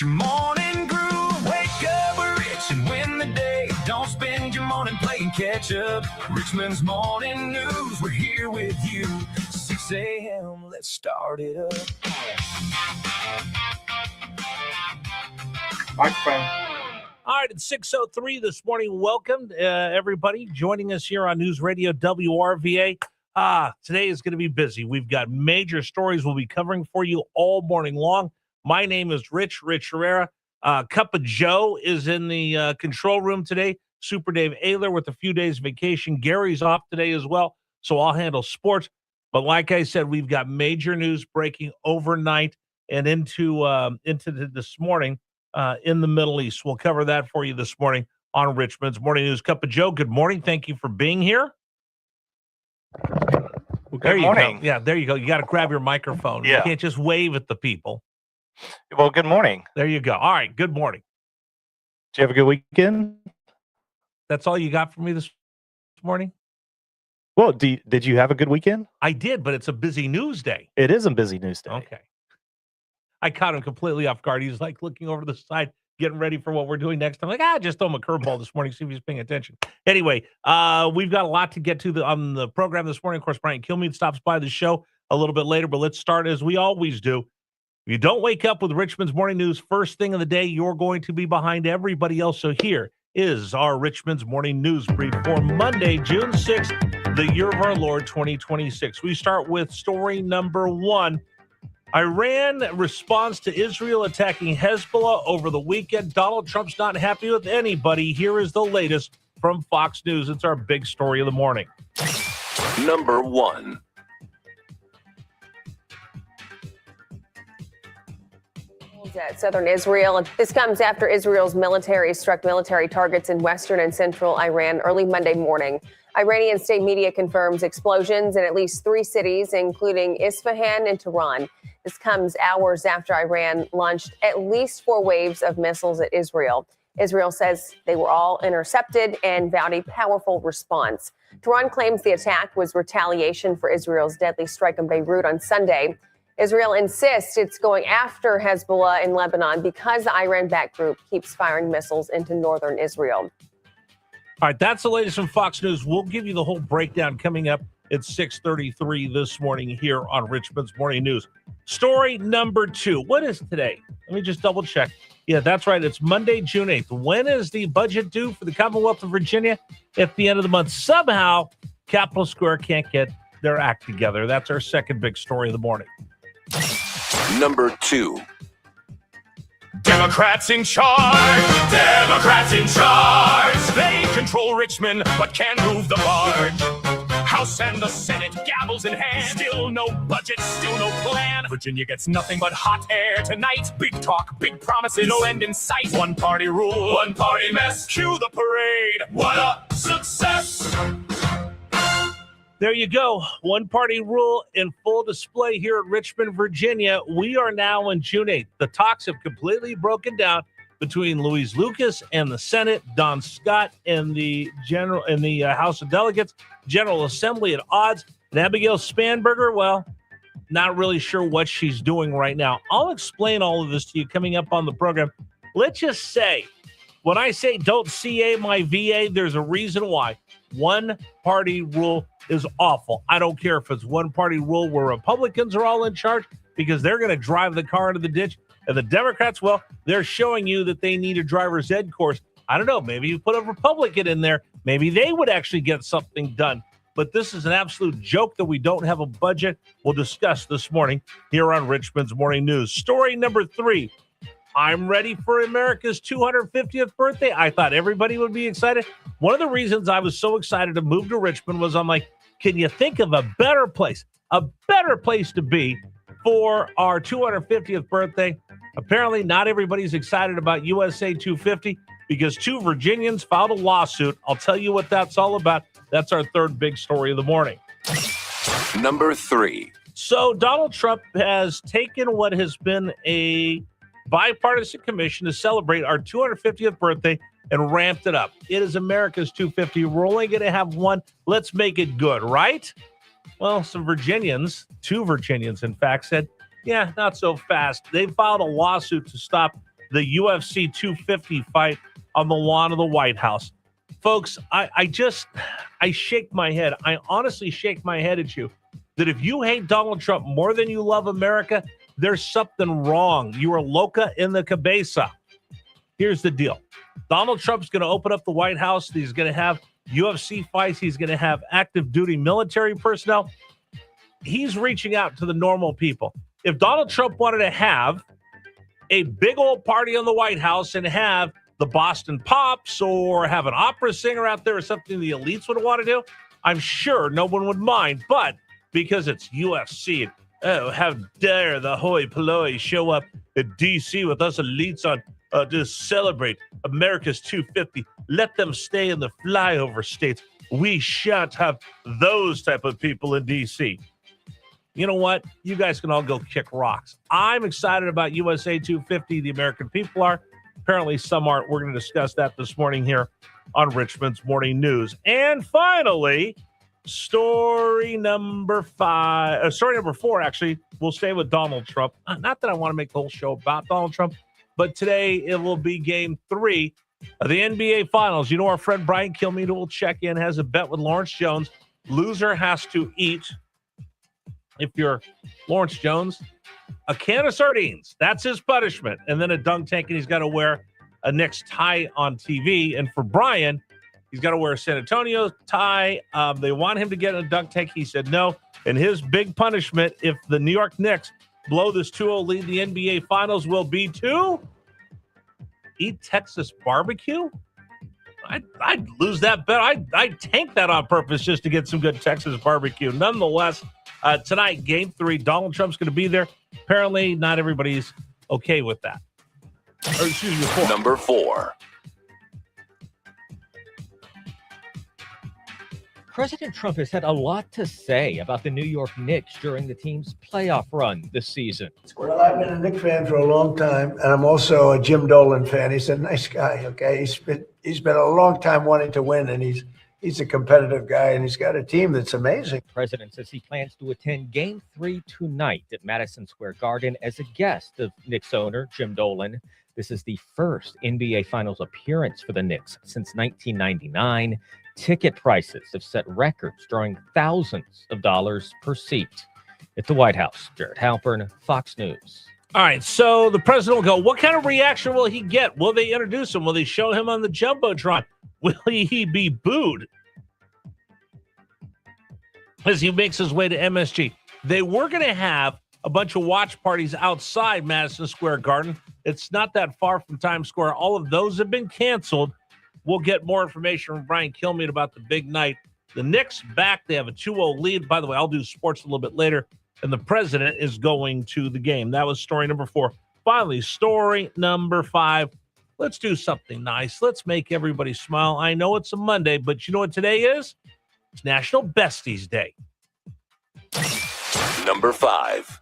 your morning groove. Wake up rich and win the day. Don't spend your morning playing catch up. Richmond's Morning News, we're here with you. 6 a.m., let's start it up. Microphone. All right, it's 6:03 this morning. Welcome, everybody, joining us here on News Radio WRVA. Today is going to be busy. We've got major stories we'll be covering for you all morning long. My name is Rich Herrera. Cup of Joe is in the control room today. Super Dave Ayler with a few days vacation. Gary's off today as well, so I'll handle sports. But like I said, we've got major news breaking overnight and into this morning in the Middle East. We'll cover that for you this morning on Richmond's Morning News. Cup of Joe, good morning. Thank you for being here. Well, There you morning. go. Yeah, there you go. You got to grab your microphone. Yeah. You can't just wave at the people. Well, good morning. There you go. All right, good morning. Did you have a good weekend? That's all you got for me this morning? Well, did you have a good weekend? I did, but it's a busy news day. It is a busy news day. Okay. I caught him completely off guard. He's like looking over to the side, getting ready for what we're doing next. I'm like, just throw him a curveball this morning, see if he's paying attention. Anyway, we've got a lot to get to on the program this morning. Of course, Brian Kilmeade stops by the show a little bit later, but let's start as we always do. If you don't wake up with Richmond's Morning News first thing of the day, you're going to be behind everybody else. So here is our Richmond's Morning News brief for Monday, June 6th, the year of our Lord, 2026. We start with story number one. Iran responds to Israel attacking Hezbollah over the weekend. Donald Trump's not happy with anybody. Here is the latest from Fox News. It's our big story of the morning. Number one. At southern Israel. This comes after Israel's military struck military targets in western and central Iran early Monday morning. Iranian state media confirms explosions in at least 3 cities, including Isfahan and Tehran. This comes hours after Iran launched at least 4 waves of missiles at Israel. Israel says they were all intercepted and vowed a powerful response. Tehran claims the attack was retaliation for Israel's deadly strike on Beirut on Sunday. Israel insists it's going after Hezbollah in Lebanon because the Iran-backed group keeps firing missiles into northern Israel. All right, that's the latest from Fox News. We'll give you the whole breakdown coming up at 6:33 this morning here on Richmond's Morning News. Story number 2. What is today? Let me just double check. Yeah, that's right. It's Monday, June 8th. When is the budget due for the Commonwealth of Virginia? At the end of the month. Somehow, Capitol Square can't get their act together. That's our second big story of the morning. Number 2. Democrats in charge. Democrats in charge. They control Richmond, but can't move the barge. House and the Senate, gavels in hand. Still no budget, still no plan. Virginia gets nothing but hot air tonight. Big talk, big promises, no end in sight. One party rule, one party mess. Cue the parade. What a success! There you go. One party rule in full display here at Richmond, Virginia. We are now on June 8th. The talks have completely broken down between Louise Lucas and the Senate, Don Scott and the House of Delegates, General Assembly at odds. And Abigail Spanberger, well, not really sure what she's doing right now. I'll explain all of this to you coming up on the program. Let's just say, when I say don't CA my VA, there's a reason why. One party rule is awful. I don't care if it's one party rule where Republicans are all in charge because they're going to drive the car into the ditch. And the Democrats, well, they're showing you that they need a driver's ed course. I don't know. Maybe you put a Republican in there. Maybe they would actually get something done. But this is an absolute joke that we don't have a budget. We'll discuss this morning here on Richmond's Morning News. Story number 3. I'm ready for America's 250th birthday. I thought everybody would be excited. One of the reasons I was so excited to move to Richmond was I'm like, can you think of a better place to be for our 250th birthday? Apparently, not everybody's excited about USA 250 because 2 Virginians filed a lawsuit. I'll tell you what that's all about. That's our third big story of the morning. Number 3. So Donald Trump has taken what has been a bipartisan commission to celebrate our 250th birthday and ramped it up. It is America's 250. We're only going to have one. Let's make it good, right? Well, some Virginians, 2 Virginians, in fact, said, yeah, not so fast. They filed a lawsuit to stop the UFC 250 fight on the lawn of the White House. Folks, I shake my head. I honestly shake my head at you that if you hate Donald Trump more than you love America, there's something wrong. You are loca in the cabeza. Here's the deal. Donald Trump's going to open up the White House. He's going to have UFC fights. He's going to have active duty military personnel. He's reaching out to the normal people. If Donald Trump wanted to have a big old party on the White House and have the Boston Pops or have an opera singer out there or something the elites would want to do, I'm sure no one would mind. But because it's UFC, how dare the hoi polloi show up at D.C. with us elites on to celebrate America's 250. Let them stay in the flyover states. We shan't have those type of people in D.C. You know what? You guys can all go kick rocks. I'm excited about USA 250. The American people are. Apparently some aren't. We're going to discuss that this morning here on Richmond's Morning News. And finally, story number 4, actually, we'll stay with Donald Trump. Not that I want to make the whole show about Donald Trump, but today it will be game 3 of the NBA Finals. You know, our friend Brian Kilmeade will check in, has a bet with Lawrence Jones. Loser has to eat, if you're Lawrence Jones, a can of sardines. That's his punishment. And then a dunk tank, and he's got to wear a Knicks tie on TV. And for Brian, he's got to wear a San Antonio tie. They want him to get a dunk tank. He said no. And his big punishment, if the New York Knicks blow this 2-0 lead in the NBA Finals, will be to eat Texas barbecue. I'd lose that bet. I'd tank that on purpose just to get some good Texas barbecue. Nonetheless, tonight, game 3, Donald Trump's going to be there. Apparently, not everybody's okay with that. Or, excuse me, 4. Number 4. President Trump has had a lot to say about the New York Knicks during the team's playoff run this season. Well, I've been a Knicks fan for a long time, and I'm also a Jim Dolan fan. He's a nice guy, okay? He's been a long time wanting to win, and he's a competitive guy, and he's got a team that's amazing. The president says he plans to attend Game 3 tonight at Madison Square Garden as a guest of Knicks owner Jim Dolan. This is the first NBA Finals appearance for the Knicks since 1999. Ticket prices have set records, drawing thousands of dollars per seat. At the White House, Jared Halpern, Fox News. All right, so the president will go. What kind of reaction will he get? Will they introduce him? Will they show him on the Jumbotron? Will he be booed as he makes his way to MSG? They were going to have a bunch of watch parties outside Madison Square Garden. It's not that far from Times Square. All of those have been canceled. We'll get more information from Brian Kilmeade about the big night. The Knicks back. They have a 2-0 lead. By the way, I'll do sports a little bit later. And the president is going to the game. That was story number 4. Finally, story number 5. Let's do something nice. Let's make everybody smile. I know it's a Monday, but you know what today is? It's National Besties Day. Number 5.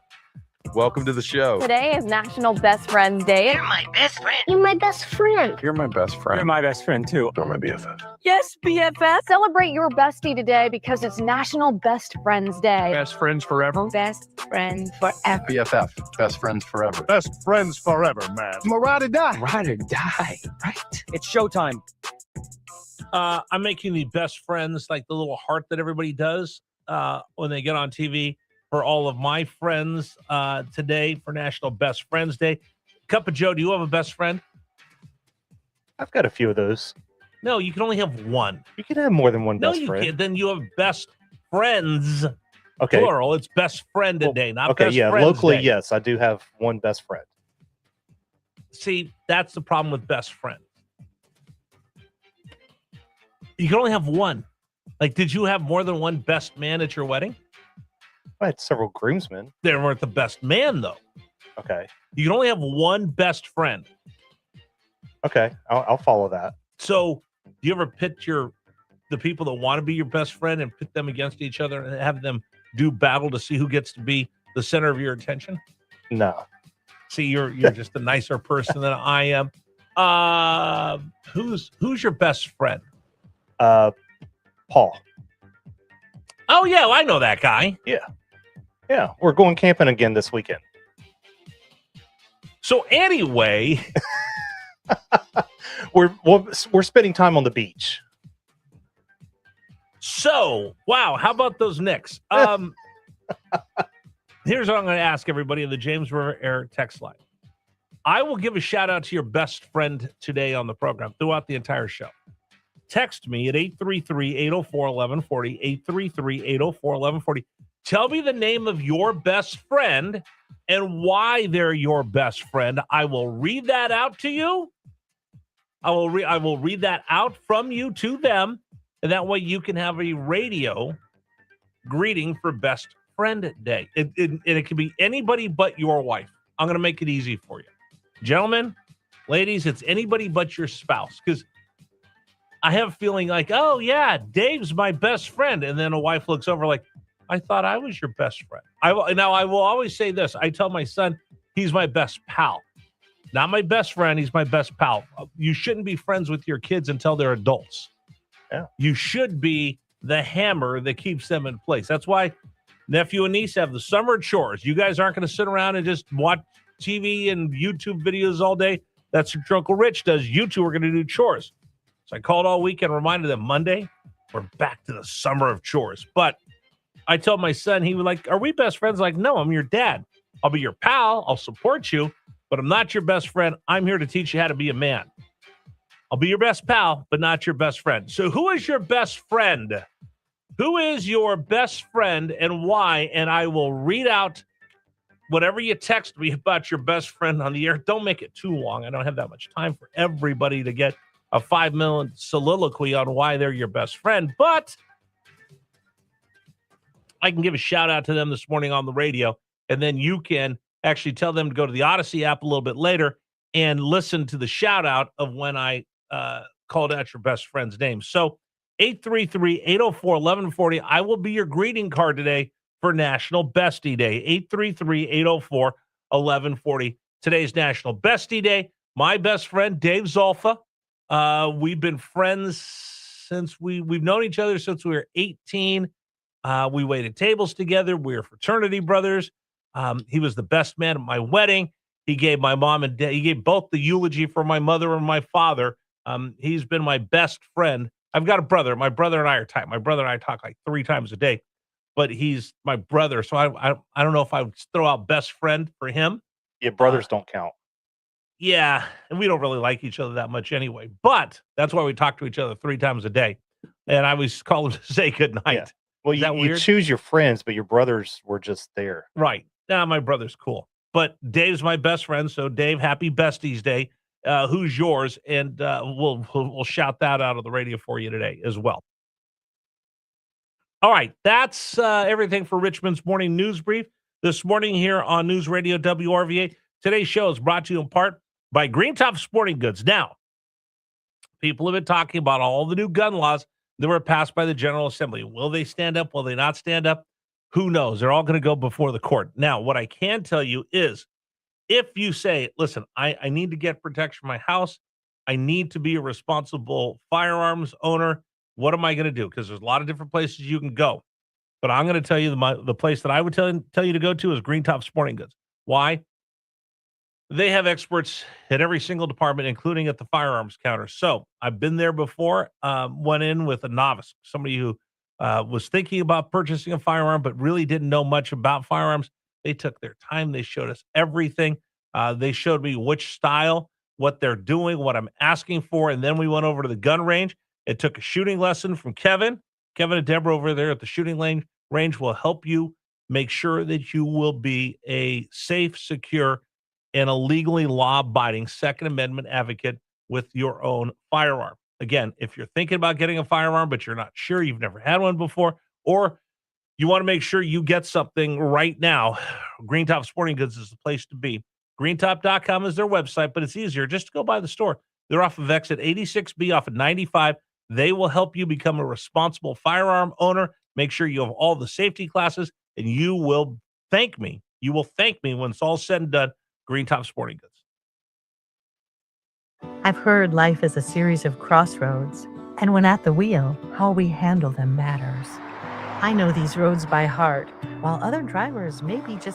Welcome to the show. Today is National Best Friends Day. You're my best friend. You're my best friend. You're my best friend. You're my best friend, too. You're my BFF. Yes, BFF. Celebrate your bestie today because it's National Best Friends Day. Best friends forever. Best friends forever. BFF. Best friends forever. Best friends forever, man. Ride or die. Ride or die, right? It's showtime. I'm making the best friends, like the little heart that everybody does when they get on TV, for all of my friends today for National Best Friends Day. Cup of Joe, do you have a best friend? I've got a few of those. No, you can only have one. You can have more than one No, best you friend. can't. Then you have best friends, Okay. plural. It's best friend today, not Okay, best yeah. friends Locally, day. yes, I do have one best friend. See, that's the problem with best friend. You can only have one. Like, did you have more than one best man at your wedding? I had several groomsmen. They weren't the best man, though. Okay. You can only have one best friend. Okay. I'll follow that. So, do you ever pit the people that want to be your best friend and pit them against each other and have them do battle to see who gets to be the center of your attention? No. See, you're just a nicer person than I am. Who's your best friend? Paul. Oh yeah, well, I know that guy. Yeah. We're going camping again this weekend. So anyway, We're spending time on the beach. So, wow, how about those Knicks? Here's what I'm going to ask everybody in the James River Air text line. I will give a shout out to your best friend today on the program throughout the entire show. Text me at 833-804-1140, 833-804-1140. Tell me the name of your best friend and why they're your best friend. I will read that out to you. I will read that out from you to them, and that way you can have a radio greeting for Best Friend Day. And it can be anybody but your wife. I'm going to make it easy for you. Gentlemen, ladies, it's anybody but your spouse, because I have a feeling like, oh, yeah, Dave's my best friend. And then a wife looks over like, I thought I was your best friend. I will always say this. I tell my son, he's my best pal. Not my best friend. He's my best pal. You shouldn't be friends with your kids until they're adults. Yeah. You should be the hammer that keeps them in place. That's why nephew and niece have the summer chores. You guys aren't going to sit around and just watch TV and YouTube videos all day. That's what your Uncle Rich does. You two are going to do chores. So I called all week and reminded them Monday, we're back to the summer of chores. But I told my son, he was like, are we best friends? Like, no, I'm your dad. I'll be your pal. I'll support you, but I'm not your best friend. I'm here to teach you how to be a man. I'll be your best pal, but not your best friend. So who is your best friend? Who is your best friend and why? And I will read out whatever you text me about your best friend on the air. Don't make it too long. I don't have that much time for everybody to get a 5-minute soliloquy on why they're your best friend, but I can give a shout out to them this morning on the radio, and then you can actually tell them to go to the Odyssey app a little bit later and listen to the shout out of when I called out your best friend's name. So 833-804-1140. I will be your greeting card today for National Bestie Day. 833-804-1140. Today's National Bestie Day. My best friend, Dave Zolfa. We've been friends since we've known each other since we were 18. We waited tables together. We were fraternity brothers. He was the best man at my wedding. He gave my mom and dad, he gave both the eulogy for my mother and my father. He's been my best friend. I've got a brother. My brother and I are tight. My brother and I talk like 3 times a day, but he's my brother. So I don't know if I would throw out best friend for him. Yeah, brothers don't count. Yeah, and we don't really like each other that much anyway. But that's why we talk to each other 3 times a day. And I always call him to say goodnight. Yeah. Well, Is that you weird? choose your friends, but your brothers were just there. Right. Now, my brother's cool. But Dave's my best friend. So, Dave, happy Besties Day. Who's yours? And we'll shout that out on the radio for you today as well. All right. That's everything for Richmond's Morning News Brief this morning here on News Radio WRVA. Today's show is brought to you in part by Green Top Sporting Goods. Now, people have been talking about all the new gun laws that were passed by the General Assembly. Will they stand up? Will they not stand up? Who knows? They're all going to go before the court. Now, what I can tell you is if you say, listen, I need to get protection for my house, I need to be a responsible firearms owner, what am I going to do? Because there's a lot of different places you can go. But I'm going to tell you the place that I would tell you to go to is Green Top Sporting Goods. Why? They have experts at every single department, including at the firearms counter. So I've been there before, went in with a novice, somebody who was thinking about purchasing a firearm, but really didn't know much about firearms. They took their time. They showed us everything. They showed me which style, what they're doing, what I'm asking for. And then we went over to the gun range and took a shooting lesson from Kevin. Kevin and Deborah over there at the shooting range will help you make sure that you will be a safe, secure, and a legally law-abiding Second Amendment advocate with your own firearm. Again, if you're thinking about getting a firearm, but you're not sure, you've never had one before, or you want to make sure you get something right now, Green Top Sporting Goods is the place to be. Greentop.com is their website, but it's easier just to go by the store. They're off of exit 86B off of 95. They will help you become a responsible firearm owner. Make sure you have all the safety classes, and you will thank me. You will thank me when it's all said and done. Green Top Sporting Goods. I've heard life is a series of crossroads, and when at the wheel, how we handle them matters. I know these roads by heart, while other drivers may be just